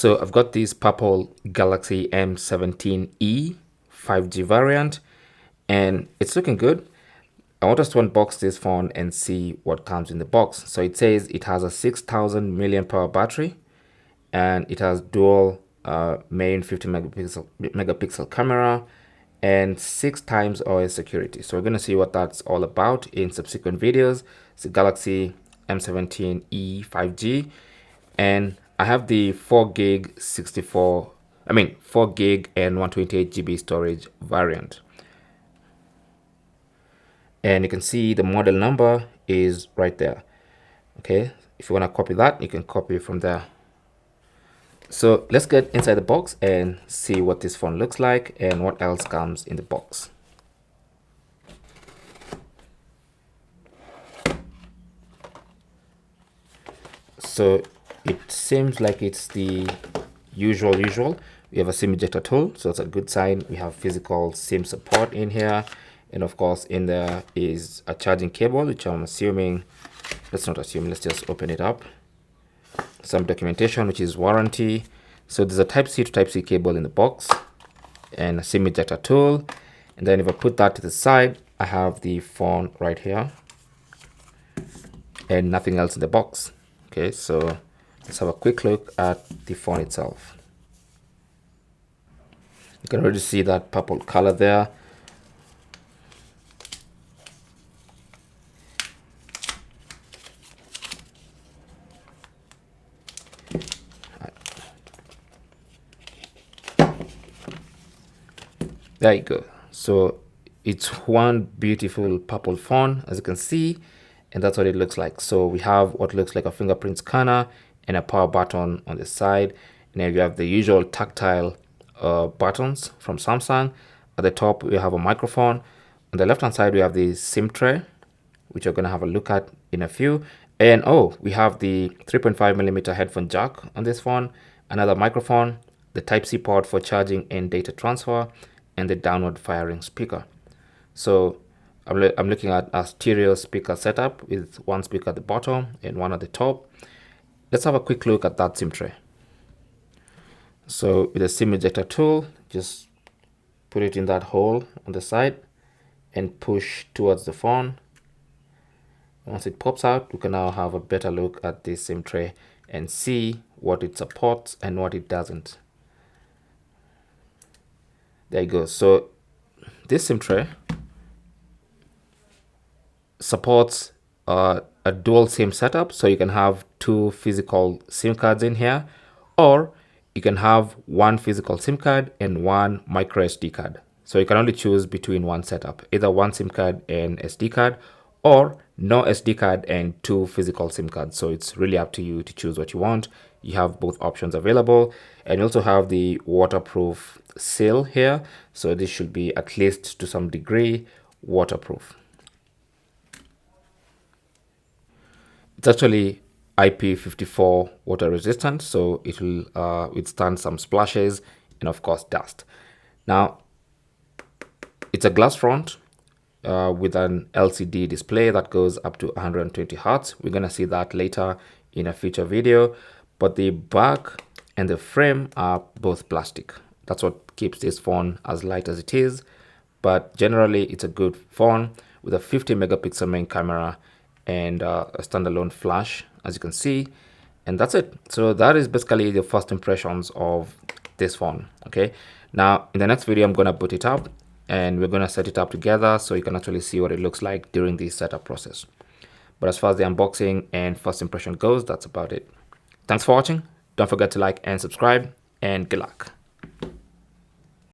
So I've got this purple Galaxy M17e 5G variant, and it's looking good. I want us to unbox this phone and see what comes in the box. So it says it has a 6,000 milliamp hour battery, and it has dual main 50 megapixel camera and 6 times OS security. So we're going to see what that's all about in subsequent videos. It's the Galaxy M17e 5G, and I have the 4 gig and 128 GB storage variant. And you can see the model number is right there. Okay, if you want to copy that, you can copy from there. So let's get inside the box and see what this phone looks like and what else comes in the box. So it seems like it's the usual. We have a SIM ejector tool, so it's a good sign. We have physical SIM support in here, and of course in there is a charging cable, which I'm assuming, let's not assume, let's just open it up. Some documentation, which is warranty. So there's a Type-C to Type-C cable in the box and a SIM ejector tool. And then if I put that to the side, I have the phone right here and nothing else in the box. Okay, so let's have a quick look at the phone itself. You can already see that purple color there. There you go. So it's one beautiful purple phone, as you can see, and that's what it looks like. So we have what looks like a fingerprint scanner and a power button on the side. And then you have the usual tactile buttons from Samsung. At the top, we have a microphone. On the left-hand side, we have the SIM tray, which we're going to have a look at in a few. And oh, we have the 3.5mm headphone jack on this phone, another microphone, the Type-C port for charging and data transfer, and the downward firing speaker. So I'm looking at a stereo speaker setup with one speaker at the bottom and one at the top. Let's have a quick look at that SIM tray. So with the SIM ejector tool, just put it in that hole on the side and push towards the phone. Once it pops out, we can now have a better look at this SIM tray and see what it supports and what it doesn't. There you go. So this SIM tray supports a dual SIM setup, so you can have 2 physical SIM cards in here, or you can have 1 physical SIM card and 1 micro SD card. So you can only choose between one setup, either 1 SIM card and SD card, or no SD card and 2 physical SIM cards. So it's really up to you to choose what you want. You have both options available, and you also have the waterproof seal here. So this should be, at least to some degree, waterproof. It's actually IP54 water resistant, so it will withstand some splashes and of course dust. Now, it's a glass front with an LCD display that goes up to 120 Hz. We're going to see that later in a future video, but the back and the frame are both plastic. That's what keeps this phone as light as it is, but generally it's a good phone with a 50 megapixel main camera and a standalone flash, as you can see, and that's it. So that is basically the first impressions of this phone. Okay, now in the next video I'm going to boot it up and we're going to set it up together so you can actually see what it looks like during the setup process. But as far as the unboxing and first impression goes, that's about it. Thanks for watching. Don't forget to like and subscribe, and good luck.